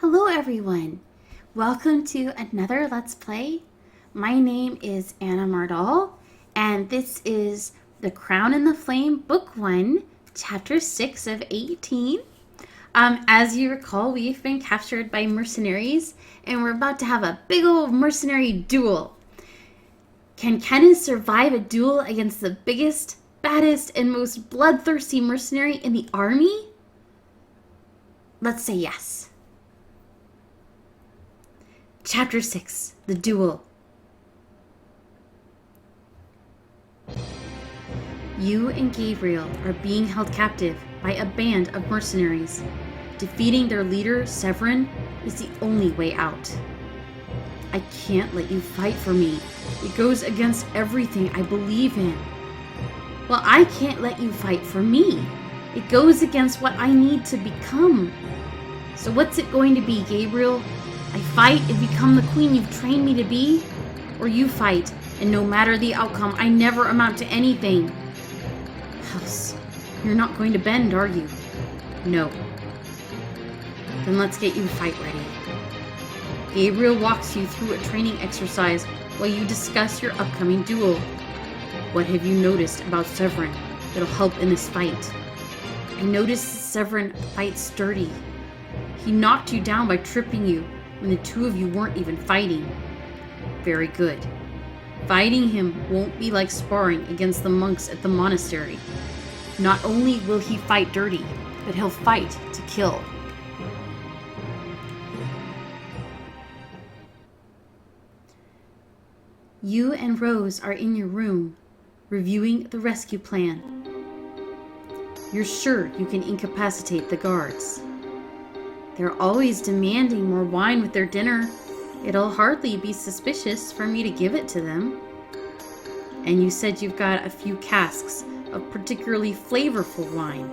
Hello everyone! Welcome to another Let's Play. My name is Anna Mardal, and this is The Crown and the Flame, Book 1, Chapter 6 of 18. As you recall, we've been captured by mercenaries, and we're about to have a big old mercenary duel. Can Kenneth survive a duel against the biggest, baddest, and most bloodthirsty mercenary in the army? Let's say yes. Chapter 6, The Duel. You and Gabriel are being held captive by a band of mercenaries. Defeating their leader, Severin, is the only way out. I can't let you fight for me. It goes against everything I believe in. Well, I can't let you fight for me. It goes against what I need to become. So what's it going to be, Gabriel? I fight and become the queen you've trained me to be? Or you fight, and no matter the outcome, I never amount to anything? House, you're not going to bend, are you? No. Then let's get you fight ready. Gabriel walks you through a training exercise while you discuss your upcoming duel. What have you noticed about Severin that'll help in this fight? I noticed Severin fights sturdy. He knocked you down by tripping you when the two of you weren't even fighting. Very good. Fighting him won't be like sparring against the monks at the monastery. Not only will he fight dirty, but he'll fight to kill. You and Rose are in your room, reviewing the rescue plan. You're sure you can incapacitate the guards. They're always demanding more wine with their dinner. It'll hardly be suspicious for me to give it to them. And you said you've got a few casks of particularly flavorful wine.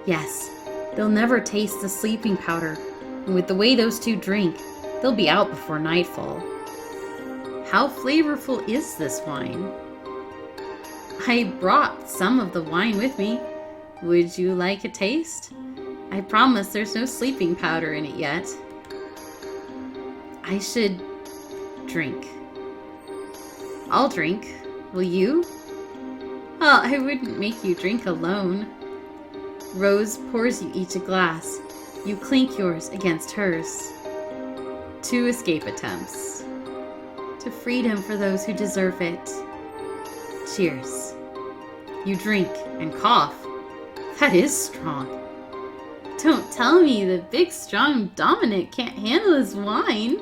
Yes, they'll never taste the sleeping powder, and with the way those two drink, they'll be out before nightfall. How flavorful is this wine? I brought some of the wine with me. Would you like a taste? I promise there's no sleeping powder in it yet. I should drink. I'll drink. Will you? Well, I wouldn't make you drink alone. Rose pours you each a glass. You clink yours against hers. 2 escape attempts. To freedom for those who deserve it. Cheers. You drink and cough. That is strong. Don't tell me the big, strong Dominic can't handle his wine.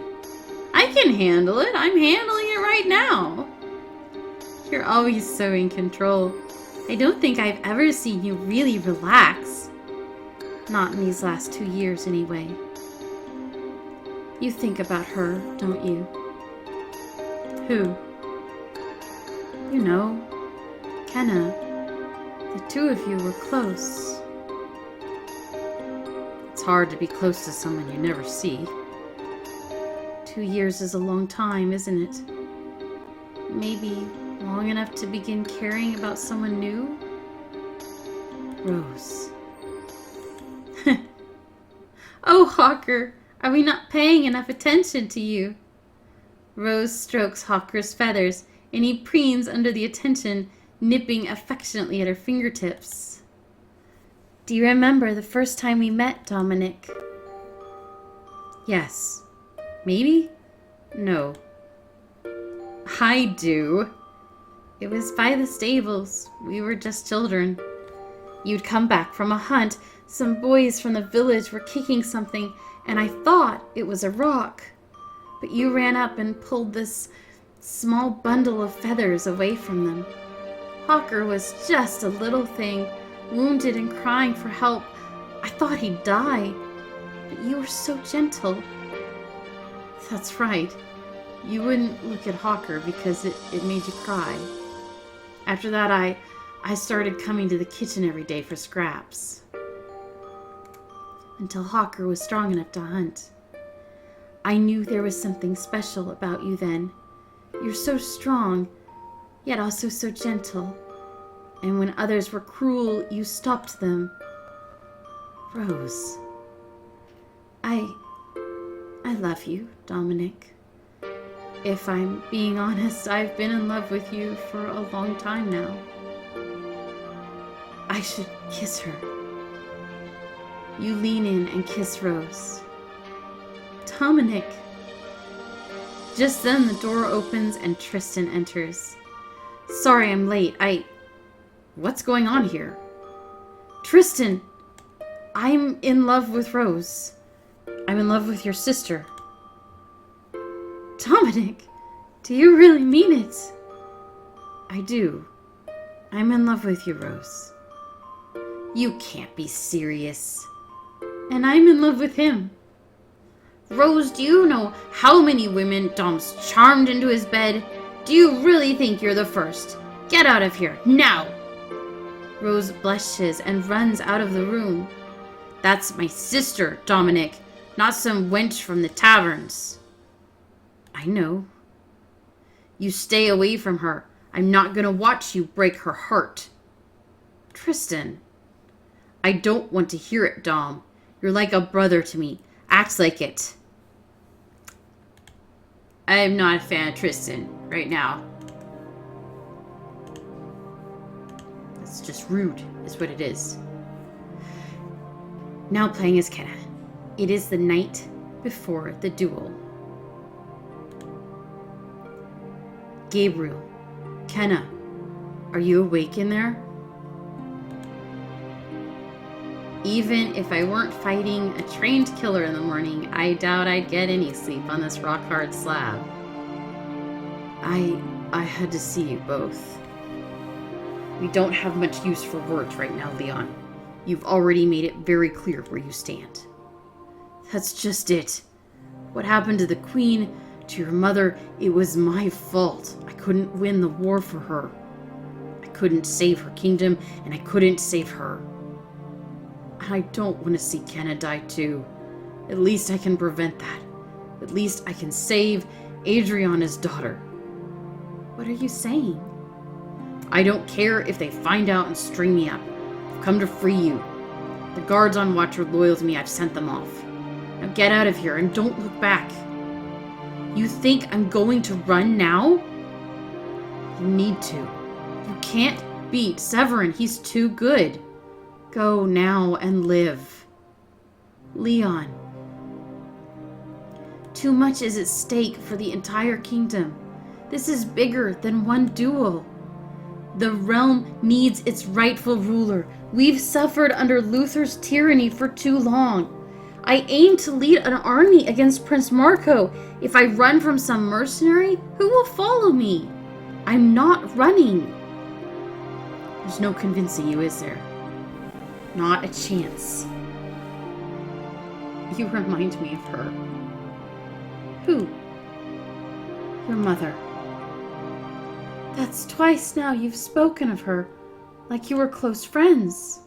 I can handle it. I'm handling it right now. You're always so in control. I don't think I've ever seen you really relax. Not in these last 2 years, anyway. You think about her, don't you? Who? You know, Kenna. The two of you were close. It's hard to be close to someone you never see. 2 years is a long time, isn't it? Maybe long enough to begin caring about someone new? Rose. Oh, Hawker, are we not paying enough attention to you? Rose strokes Hawker's feathers, and he preens under the attention, nipping affectionately at her fingertips. Do you remember the first time we met, Dominic? Yes. Maybe? No. I do. It was by the stables. We were just children. You'd come back from a hunt. Some boys from the village were kicking something, and I thought it was a rock. But you ran up and pulled this small bundle of feathers away from them. Hawker was just a little thing, wounded and crying for help. I thought he'd die, but you were so gentle. That's right. You wouldn't look at Hawker because it made you cry. After that, I started coming to the kitchen every day for scraps. Until Hawker was strong enough to hunt. I knew there was something special about you then. You're so strong, yet also so gentle. And when others were cruel, you stopped them. Rose. love you, Dominic. If I'm being honest, I've been in love with you for a long time now. I should kiss her. You lean in and kiss Rose. Dominic. Just then the door opens and Tristan enters. Sorry I'm late. What's going on here? Tristan, I'm in love with Rose. I'm in love with your sister. Dominic, do you really mean it? I do. I'm in love with you, Rose. You can't be serious. And I'm in love with him. Rose, do you know how many women Dom's charmed into his bed? Do you really think you're the first? Get out of here, now! Rose blushes and runs out of the room. That's my sister, Dominic, not some wench from the taverns. I know. You stay away from her. I'm not gonna watch you break her heart. Tristan. I don't want to hear it, Dom. You're like a brother to me. Act like it. I'm not a fan of Tristan right now. It's just rude, is what it is. Now playing as Kenna. It is the night before the duel. Gabriel, Kenna, are you awake in there? Even if I weren't fighting a trained killer in the morning, I doubt I'd get any sleep on this rock-hard slab. I had to see you both. We don't have much use for words right now, Leon. You've already made it very clear where you stand. That's just it. What happened to the Queen, to your mother, it was my fault. I couldn't win the war for her. I couldn't save her kingdom, and I couldn't save her. I don't want to see Kenna die too. At least I can prevent that. At least I can save Adriana's daughter. What are you saying? I don't care if they find out and string me up. I've come to free you. The guards on watch are loyal to me. I've sent them off. Now get out of here and don't look back. You think I'm going to run now? You need to. You can't beat Severin. He's too good. Go now and live. Leon. Too much is at stake for the entire kingdom. This is bigger than one duel. The realm needs its rightful ruler. We've suffered under Luther's tyranny for too long. I aim to lead an army against Prince Marco. If I run from some mercenary, who will follow me? I'm not running. There's no convincing you, is there? Not a chance. You remind me of her. Who? Your mother. That's twice now you've spoken of her, like you were close friends.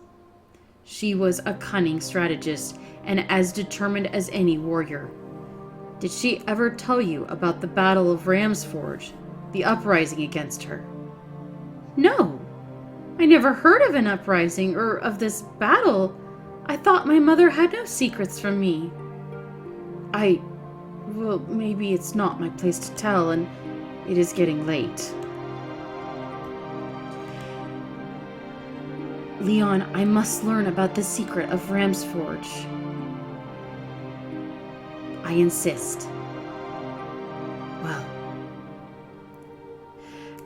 She was a cunning strategist and as determined as any warrior. Did she ever tell you about the Battle of Ramsforge, the uprising against her? No. I never heard of an uprising or of this battle. I thought my mother had no secrets from me. Well, maybe it's not my place to tell, and it is getting late. Leon, I must learn about the secret of Ramsforge. I insist. Well,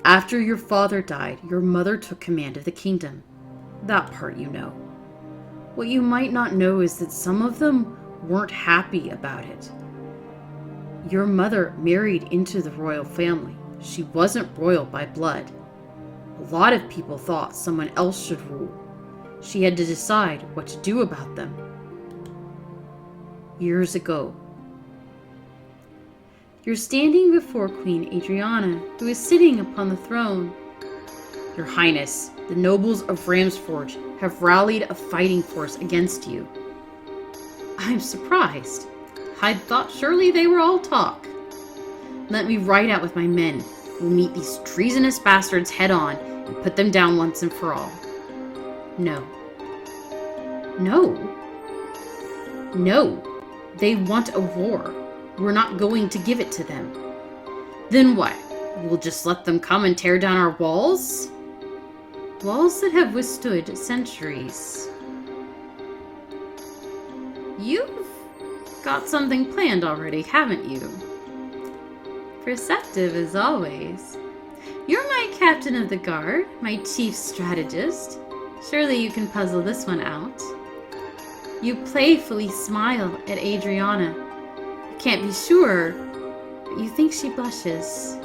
after your father died, your mother took command of the kingdom. That part you know. What you might not know is that some of them weren't happy about it. Your mother married into the royal family. She wasn't royal by blood. A lot of people thought someone else should rule. She had to decide what to do about them. Years ago. You're standing before Queen Adriana, who is sitting upon the throne. Your Highness, the nobles of Ramsforge have rallied a fighting force against you. I'm surprised. I'd thought surely they were all talk. Let me ride out with my men. We'll meet these treasonous bastards head on and put them down once and for all. No. No. No. They want a war. We're not going to give it to them. Then what? We'll just let them come and tear down our walls? Walls that have withstood centuries. You've got something planned already, haven't you? Perceptive as always. You're my captain of the guard, my chief strategist. Surely you can puzzle this one out. You playfully smile at Adriana. You can't be sure, but you think she blushes.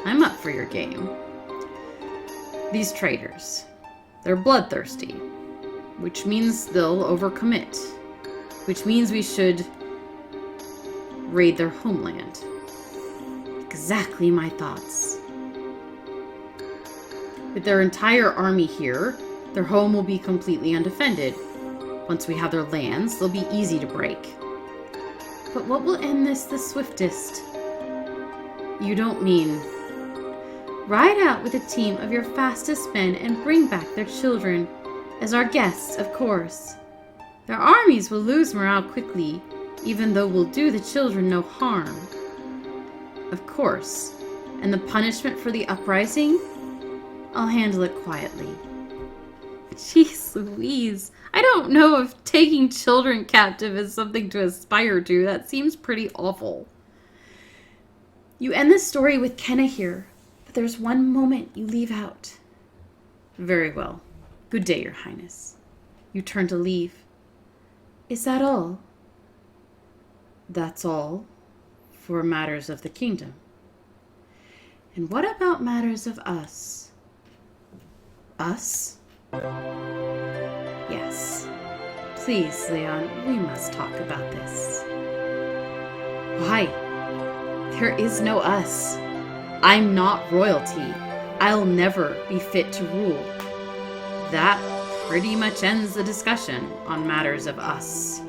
I'm up for your game. These traitors, they're bloodthirsty, which means they'll overcommit, which means we should raid their homeland. Exactly my thoughts. With their entire army here, their home will be completely undefended. Once we have their lands, they'll be easy to break. But what will end this the swiftest? You don't mean... Ride out with a team of your fastest men and bring back their children, as our guests, of course. Their armies will lose morale quickly, even though we'll do the children no harm. Of course. And the punishment for the uprising? I'll handle it quietly. Jeez Louise. I don't know if taking children captive is something to aspire to. That seems pretty awful. You end the story with Kenna here, but there's one moment you leave out. Very well. Good day, Your Highness. You turn to leave. Is that all? That's all for matters of the kingdom. And what about matters of us? Us? Yes. Please, Leon, we must talk about this. Why? There is no us. I'm not royalty. I'll never be fit to rule. That pretty much ends the discussion on matters of us.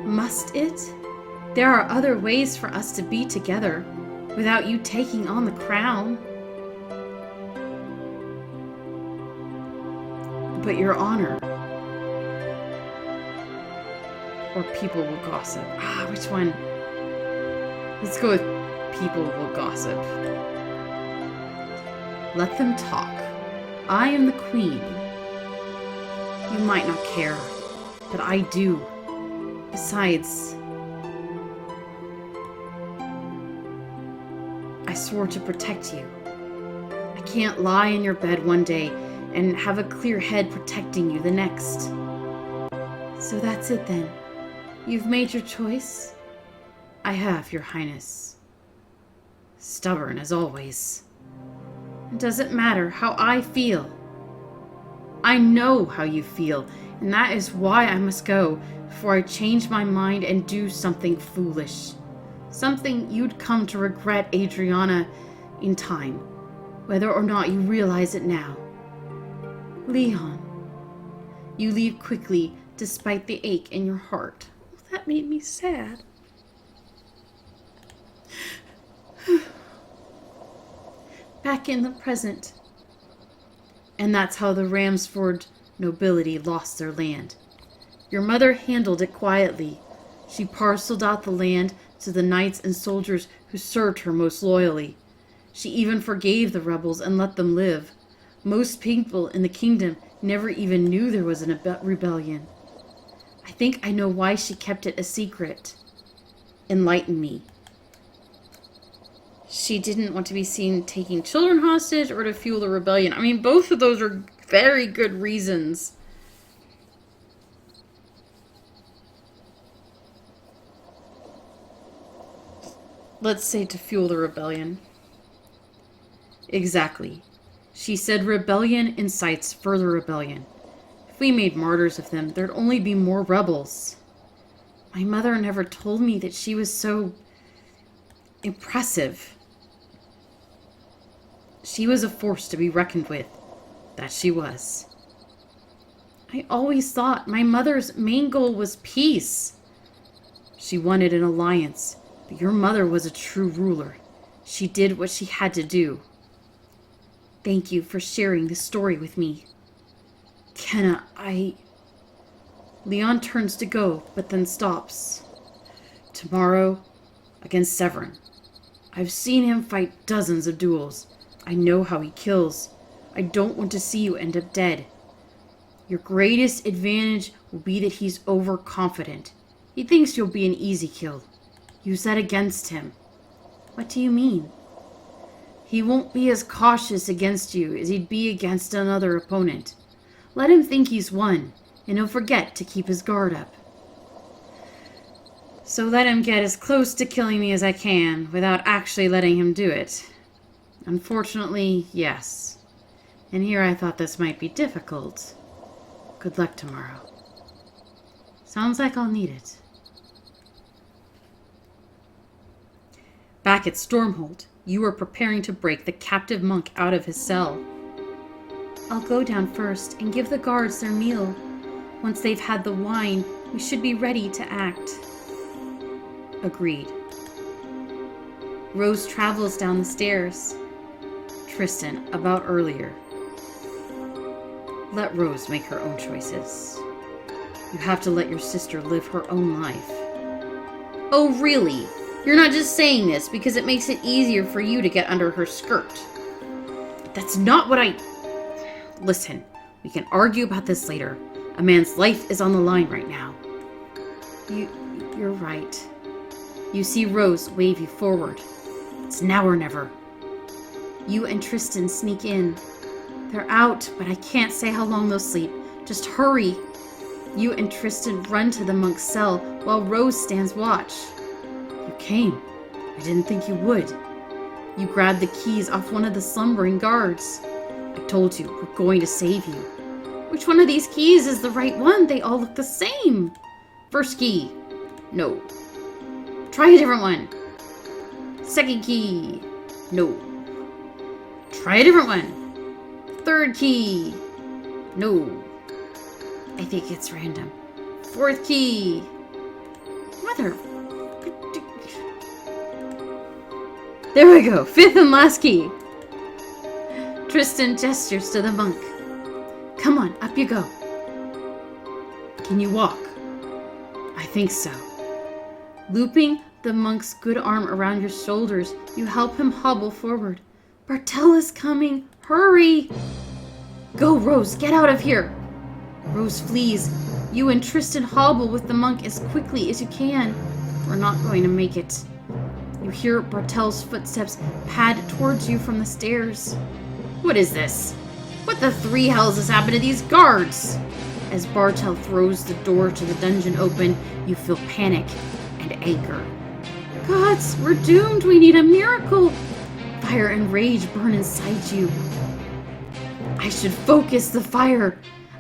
Must it? There are other ways for us to be together without you taking on the crown. But your honor. Or people will gossip. Which one? Let's go with people will gossip. Let them talk. I am the queen. You might not care, but I do. Besides, I swore to protect you. I can't lie in your bed one day and have a clear head protecting you the next. So that's it then. You've made your choice? I have, Your Highness. Stubborn as always. It doesn't matter how I feel. I know how you feel, and that is why I must go before I change my mind and do something foolish. Something you'd come to regret, Adriana, in time, whether or not you realize it now. Leon, you leave quickly despite the ache in your heart. That made me sad. Back in the present. And that's how the Ramsford nobility lost their land. Your mother handled it quietly. She parceled out the land to the knights and soldiers who served her most loyally. She even forgave the rebels and let them live. Most people in the kingdom never even knew there was a rebellion. I think I know why she kept it a secret. Enlighten me. She didn't want to be seen taking children hostage or to fuel the rebellion. I mean, both of those are very good reasons. Let's say to fuel the rebellion. Exactly. She said rebellion incites further rebellion. If we made martyrs of them, there'd only be more rebels. My mother never told me that she was so impressive. She was a force to be reckoned with. That she was. I always thought my mother's main goal was peace. She wanted an alliance, but your mother was a true ruler. She did what she had to do. Thank you for sharing this story with me. Kenna, Leon turns to go, but then stops. Tomorrow, against Severin. I've seen him fight dozens of duels. I know how he kills. I don't want to see you end up dead. Your greatest advantage will be that he's overconfident. He thinks you'll be an easy kill. Use that against him. What do you mean? He won't be as cautious against you as he'd be against another opponent. Let him think he's won, and he'll forget to keep his guard up. So let him get as close to killing me as I can, without actually letting him do it. Unfortunately, yes. And here I thought this might be difficult. Good luck tomorrow. Sounds like I'll need it. Back at Stormhold, you are preparing to break the captive monk out of his cell. I'll go down first and give the guards their meal. Once they've had the wine, we should be ready to act. Agreed. Rose travels down the stairs. Tristan, about earlier. Let Rose make her own choices. You have to let your sister live her own life. Oh, really? You're not just saying this because it makes it easier for you to get under her skirt. That's not what I... Listen, we can argue about this later. A man's life is on the line right now. You're right. You see Rose wave you forward. It's now or never. You and Tristan sneak in. They're out, but I can't say how long they'll sleep. Just hurry. You and Tristan run to the monk's cell while Rose stands watch. You came. I didn't think you would. You grabbed the keys off one of the slumbering guards. I told you, we're going to save you. Which one of these keys is the right one? They all look the same. First key. No. Try a different one. Second key. No. Try a different one. Third key. No. I think it's random. Fourth key. Mother... There we go. Fifth and last key. Tristan gestures to the monk. Come on, up you go. Can you walk? I think so. Looping the monk's good arm around your shoulders, you help him hobble forward. Bartel is coming. Hurry! Go, Rose. Get out of here. Rose flees. You and Tristan hobble with the monk as quickly as you can. We're not going to make it. You hear Bartel's footsteps pad towards you from the stairs. What is this? What the three hells has happened to these guards? As Bartel throws the door to the dungeon open, you feel panic and anger. Gods, we're doomed. We need a miracle. Fire and rage burn inside you. I should focus the fire.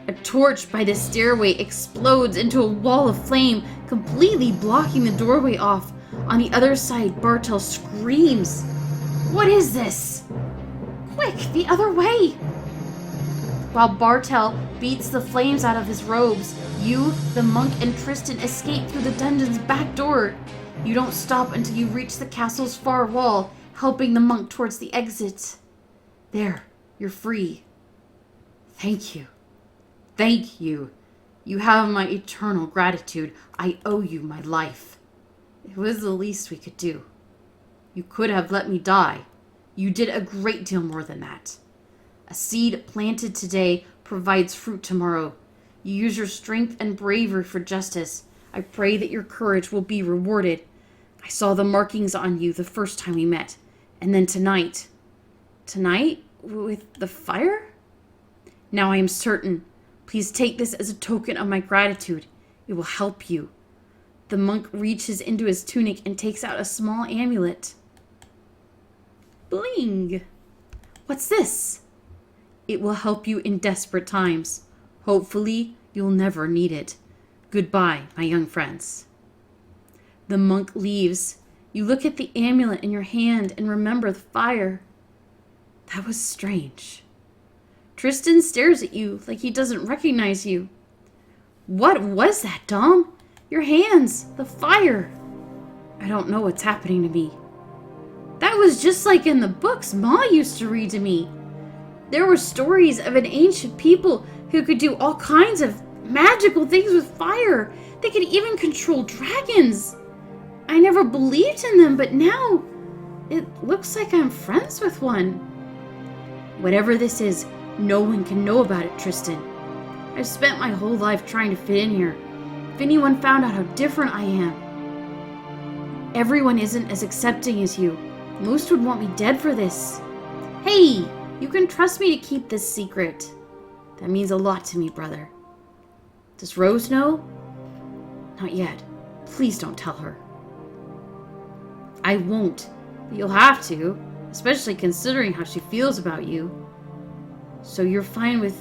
A torch by the stairway explodes into a wall of flame, completely blocking the doorway off. On the other side, Bartel screams. What is this? Quick, the other way! While Bartel beats the flames out of his robes, you, the monk, and Tristan escape through the dungeon's back door. You don't stop until you reach the castle's far wall, helping the monk towards the exit. There, you're free. Thank you. Thank you. You have my eternal gratitude. I owe you my life. It was the least we could do. You could have let me die. You did a great deal more than that. A seed planted today provides fruit tomorrow. You use your strength and bravery for justice. I pray that your courage will be rewarded. I saw the markings on you the first time we met. And then tonight. Tonight? With the fire? Now I am certain. Please take this as a token of my gratitude. It will help you. The monk reaches into his tunic and takes out a small amulet. Bling! What's this? It will help you in desperate times. Hopefully, you'll never need it. Goodbye, my young friends. The monk leaves. You look at the amulet in your hand and remember the fire. That was strange. Tristan stares at you like he doesn't recognize you. What was that, Dom? Your hands, the fire. I don't know what's happening to me. That was just like in the books Ma used to read to me. There were stories of an ancient people who could do all kinds of magical things with fire. They could even control dragons. I never believed in them, but now it looks like I'm friends with one. Whatever this is, no one can know about it, Tristan. I've spent my whole life trying to fit in here. If anyone found out how different I am, everyone isn't as accepting as you. Most would want me dead for this. Hey, you can trust me to keep this secret. That means a lot to me, brother. Does Rose know? Not yet. Please don't tell her. I won't. But you'll have to, especially considering how she feels about you. So you're fine with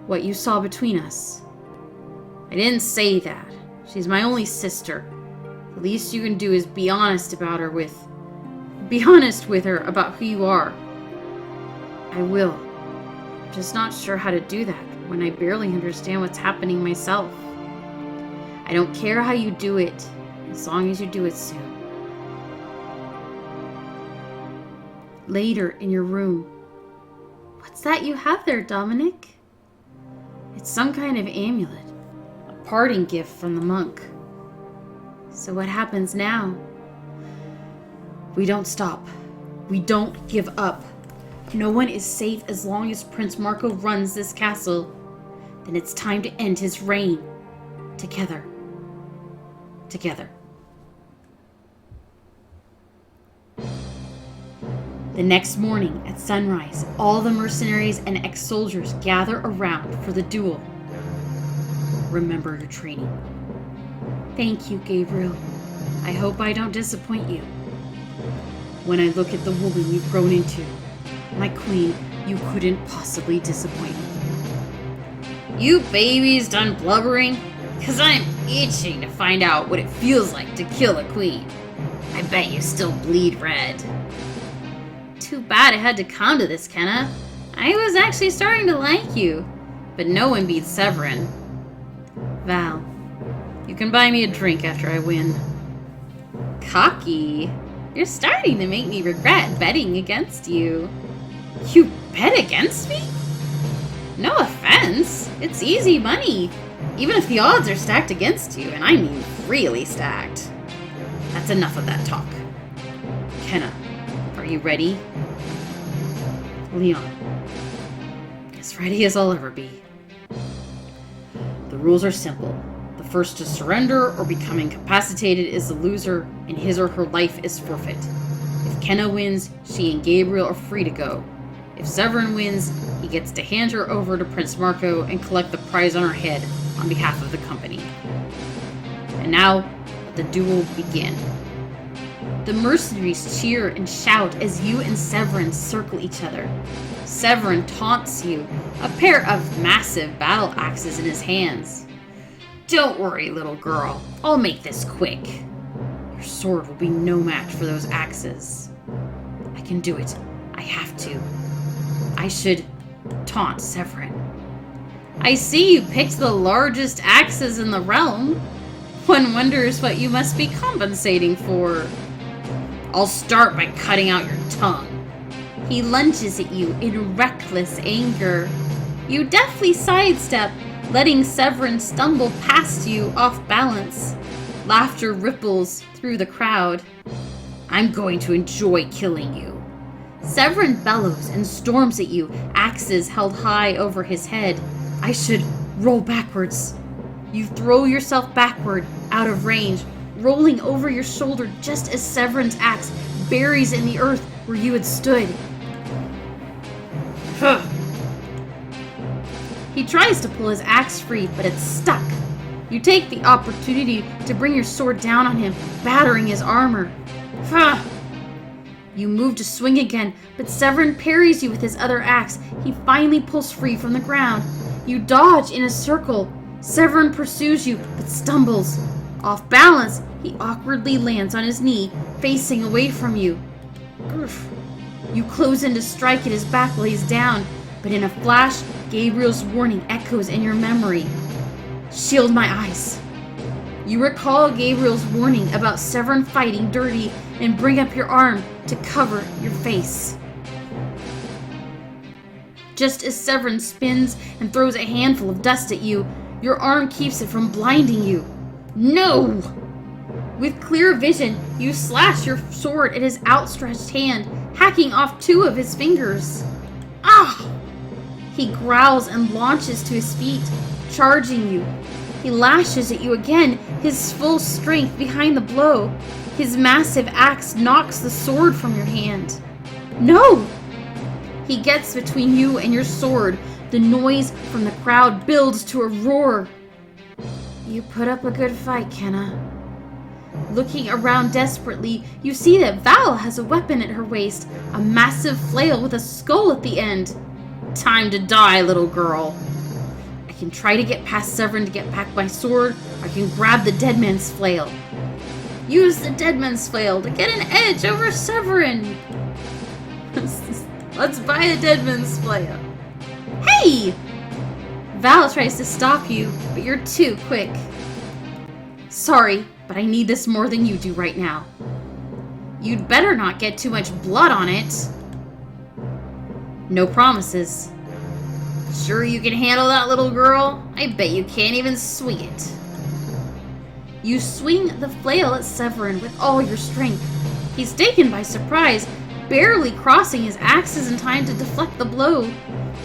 what you saw between us? I didn't say that. She's my only sister. The least you can do is be honest with her about who you are. I will. I'm just not sure how to do that when I barely understand what's happening myself. I don't care how you do it, as long as you do it soon. Later, in your room. What's that you have there, Dominic? It's some kind of amulet. A parting gift from the monk. So what happens now? We don't stop. We don't give up. No one is safe as long as Prince Marco runs this castle. Then it's time to end his reign. Together. Together. The next morning at sunrise, all the mercenaries and ex-soldiers gather around for the duel. Remember your training. Thank you, Gabriel. I hope I don't disappoint you. When I look at the woman you've grown into, my queen, you couldn't possibly disappoint me. You babies done blubbering? 'Cause I'm itching to find out what it feels like to kill a queen. I bet you still bleed red. Too bad it had to come to this, Kenna. I was actually starting to like you, but no one beats Severin. Val, you can buy me a drink after I win. Cocky. You're starting to make me regret betting against you. You bet against me? No offense. It's easy money. Even if the odds are stacked against you, and I mean really stacked. That's enough of that talk. Kenna, are you ready? Leon, as ready as I'll ever be. The rules are simple. The first to surrender or become incapacitated is the loser, and his or her life is forfeit. If Kenna wins, she and Gabriel are free to go. If Severin wins, he gets to hand her over to Prince Marco and collect the prize on her head on behalf of the company. And now, let the duel begin. The mercenaries cheer and shout as you and Severin circle each other. Severin taunts you, a pair of massive battle axes in his hands. Don't worry, little girl. I'll make this quick. Your sword will be no match for those axes. I can do it. I have to. I should taunt Severin. I see you picked the largest axes in the realm. One wonders what you must be compensating for. I'll start by cutting out your tongue. He lunges at you in reckless anger. You deftly sidestep, letting Severin stumble past you off balance. Laughter ripples through the crowd. I'm going to enjoy killing you. Severin bellows and storms at you, axes held high over his head. I should roll backwards. You throw yourself backward, out of range, rolling over your shoulder just as Severin's axe buries in the earth where you had stood. He tries to pull his axe free, but it's stuck. You take the opportunity to bring your sword down on him, battering his armor. You move to swing again, but Severin parries you with his other axe. He finally pulls free from the ground. You dodge in a circle. Severin pursues you, but stumbles. Off balance, he awkwardly lands on his knee, facing away from you. Oof. You close in to strike at his back while he's down, but in a flash, Gabriel's warning echoes in your memory. Shield my eyes. You recall Gabriel's warning about Severin fighting dirty and bring up your arm to cover your face. Just as Severin spins and throws a handful of dust at you, your arm keeps it from blinding you. No! With clear vision, you slash your sword at his outstretched hand, hacking off 2 of his fingers. Ah! He growls and launches to his feet, charging you. He lashes at you again, his full strength behind the blow. His massive axe knocks the sword from your hand. No! He gets between you and your sword. The noise from the crowd builds to a roar. You put up a good fight, Kenna. Looking around desperately, you see that Val has a weapon at her waist, a massive flail with a skull at the end. Time to die, little girl. I can try to get past Severin to get back my sword, or I can grab the dead man's flail. Use the dead man's flail to get an edge over Severin. Let's buy the dead man's flail. Hey! Val tries to stop you, but you're too quick. Sorry, but I need this more than you do right now. You'd better not get too much blood on it. No promises. Sure you can handle that, little girl? I bet you can't even swing it. You swing the flail at Severin with all your strength. He's taken by surprise, barely crossing his axes in time to deflect the blow.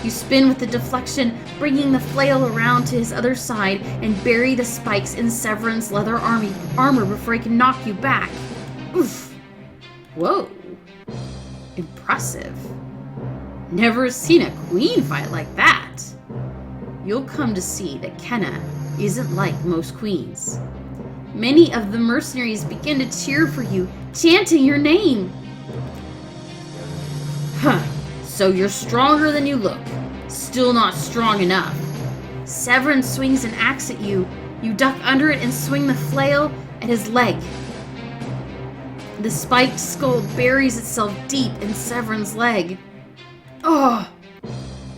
You spin with the deflection, bringing the flail around to his other side and bury the spikes in Severin's leather armor before he can knock you back. Oof. Whoa. Impressive. Never seen a queen fight like that. You'll come to see that Kenna isn't like most queens. Many of the mercenaries begin to cheer for you, chanting your name. Huh. So you're stronger than you look. Still not strong enough. Severin swings an axe at you. You duck under it and swing the flail at his leg. The spiked skull buries itself deep in Severin's leg. Oh!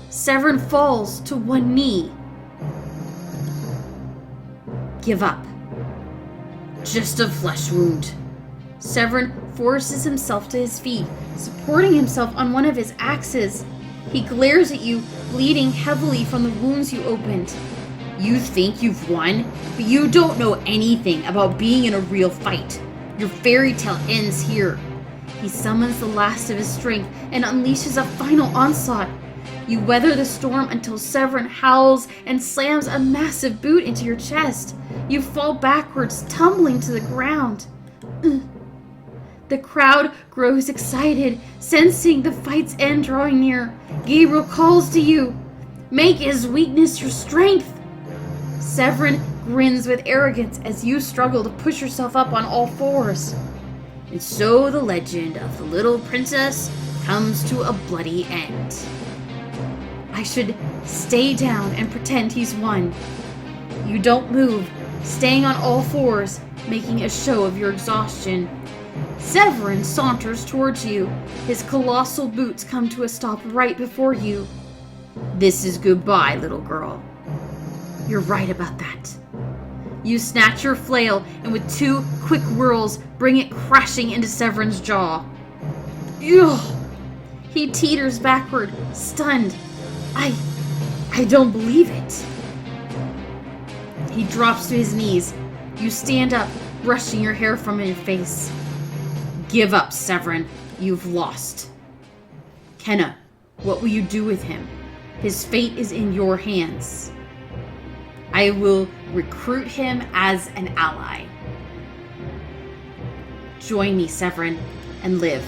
Severin falls to one knee. Give up. Just a flesh wound. Severin forces himself to his feet, supporting himself on one of his axes. He glares at you, bleeding heavily from the wounds you opened. You think you've won, but you don't know anything about being in a real fight. Your fairy tale ends here. He summons the last of his strength and unleashes a final onslaught. You weather the storm until Severin howls and slams a massive boot into your chest. You fall backwards, tumbling to the ground. The crowd grows excited, sensing the fight's end drawing near. Gabriel calls to you. Make his weakness your strength. Severin grins with arrogance as you struggle to push yourself up on all fours. And so the legend of the little princess comes to a bloody end. I should stay down and pretend he's won. You don't move, staying on all fours, making a show of your exhaustion. Severin saunters towards you. His colossal boots come to a stop right before you. This is goodbye, little girl. You're right about that. You snatch your flail and with 2 quick whirls bring it crashing into Severin's jaw. Ugh! He teeters backward, stunned. I don't believe it. He drops to his knees. You stand up, brushing your hair from your face. Give up, Severin. You've lost. Kenna, what will you do with him? His fate is in your hands. I will recruit him as an ally. Join me, Severin, and live.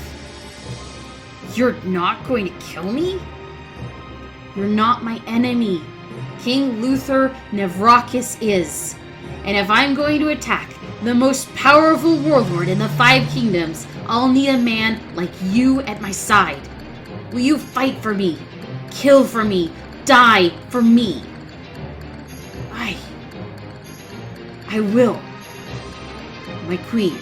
You're not going to kill me? You're not my enemy. King Luther Nevrakis is. And if I'm going to attack the most powerful warlord in the 5 kingdoms, I'll need a man like you at my side. Will you fight for me? Kill for me? Die for me? I will. My queen.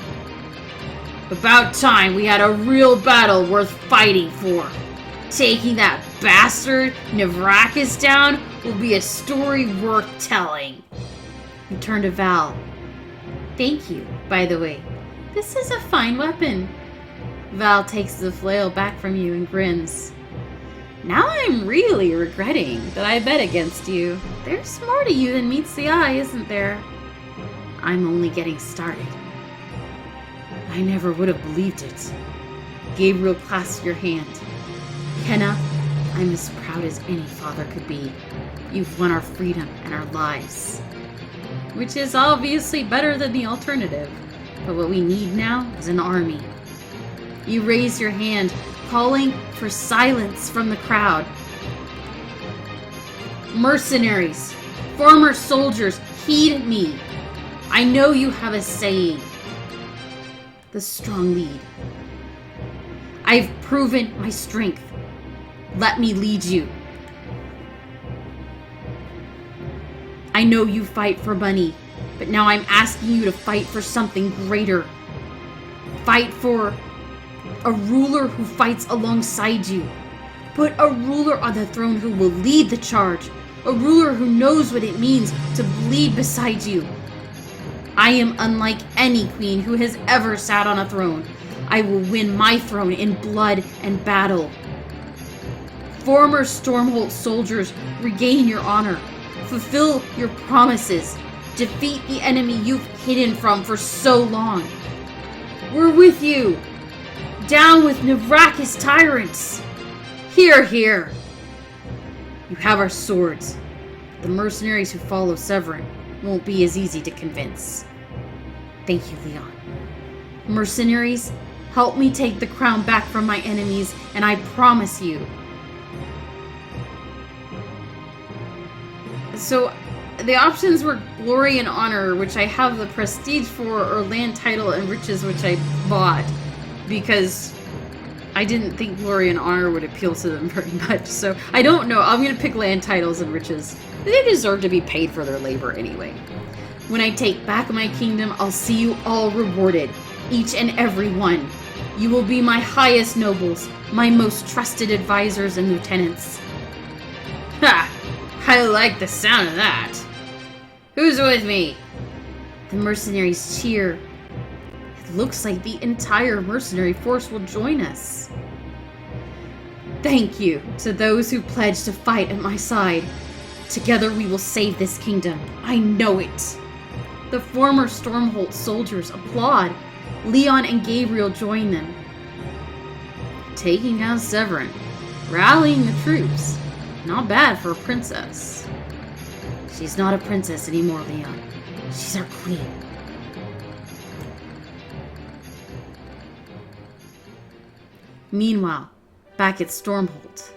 About time we had a real battle worth fighting for. Taking that bastard Nevrakis down will be a story worth telling. You turn to Val. Thank you, by the way. This is a fine weapon. Val takes the flail back from you and grins. Now I'm really regretting that I bet against you. There's more to you than meets the eye, isn't there? I'm only getting started. I never would have believed it. Gabriel clasped your hand. Kenna, I'm as proud as any father could be. You've won our freedom and our lives. Which is obviously better than the alternative. But what we need now is an army. You raise your hand, calling for silence from the crowd. Mercenaries, former soldiers, heed me. I know you have a saying. The strong lead. I've proven my strength. Let me lead you. I know you fight for money, but now I'm asking you to fight for something greater. Fight for a ruler who fights alongside you. Put a ruler on the throne who will lead the charge. A ruler who knows what it means to bleed beside you. I am unlike any queen who has ever sat on a throne. I will win my throne in blood and battle. Former Stormhold soldiers, regain your honor. Fulfill your promises. Defeat the enemy you've hidden from for so long. We're with you. Down with Navrakas tyrants. Hear, hear. You have our swords. The mercenaries who follow Severin won't be as easy to convince. Thank you, Leon. Mercenaries, help me take the crown back from my enemies, and I promise you. So, the options were glory and honor, which I have the prestige for, or land, title, and riches, which I bought because I didn't think glory and honor would appeal to them very much. So, I don't know. I'm going to pick land, titles, and riches. They deserve to be paid for their labor anyway. When I take back my kingdom, I'll see you all rewarded, each and every one. You will be my highest nobles, my most trusted advisors and lieutenants. Ha! I like the sound of that. Who's with me? The mercenaries cheer. It looks like the entire mercenary force will join us. Thank you to those who pledged to fight at my side. Together we will save this kingdom. I know it. The former Stormhold soldiers applaud. Leon and Gabriel join them. Taking down Severin. Rallying the troops. Not bad for a princess. She's not a princess anymore, Leon. She's our queen. Meanwhile, back at Stormhold.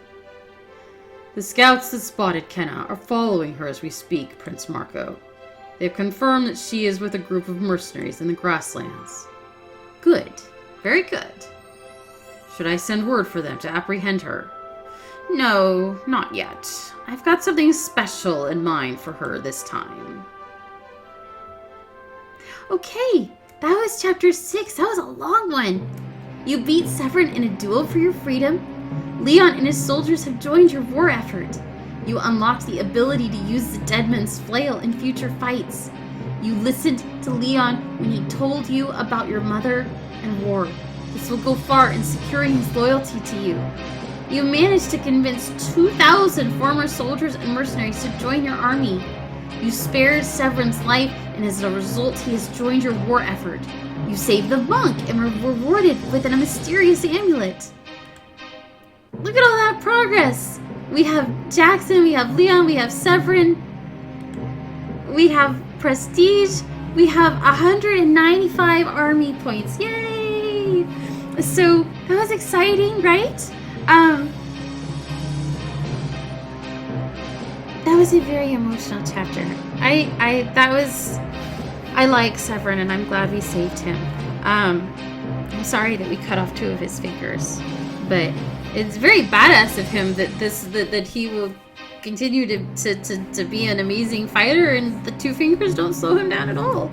The scouts that spotted Kenna are following her as we speak, Prince Marco. They've confirmed that she is with a group of mercenaries in the grasslands. Good. Very good. Should I send word for them to apprehend her? No, not yet. I've got something special in mind for her this time. Okay, that was chapter 6. That was a long one. You beat Severin in a duel for your freedom. Leon and his soldiers have joined your war effort. You unlocked the ability to use the Deadman's flail in future fights. You listened to Leon when he told you about your mother and war. This will go far in securing his loyalty to you. You managed to convince 2,000 former soldiers and mercenaries to join your army. You spared Severin's life, and as a result, he has joined your war effort. You saved the monk and were rewarded with a mysterious amulet. Look at all that progress! We have Jackson, we have Leon, we have Severin, we have prestige, we have 195 army points. Yay! So, that was exciting, right? That was a very emotional chapter. I like Severin, and I'm glad we saved him. I'm sorry that we cut off 2 of his fingers, but it's very badass of him that he will continue to be an amazing fighter, and the 2 fingers don't slow him down at all.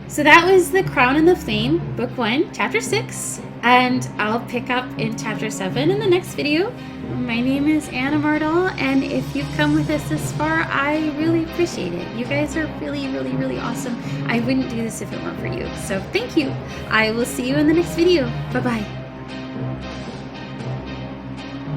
So that was The Crown and the Flame, Book 1, Chapter 6, and I'll pick up in Chapter 7 in the next video. My name is Anna Mardall, and if you've come with us this far, I really appreciate it. You guys are really, really, really awesome. I wouldn't do this if it weren't for you. So thank you. I will see you in the next video. Bye-bye.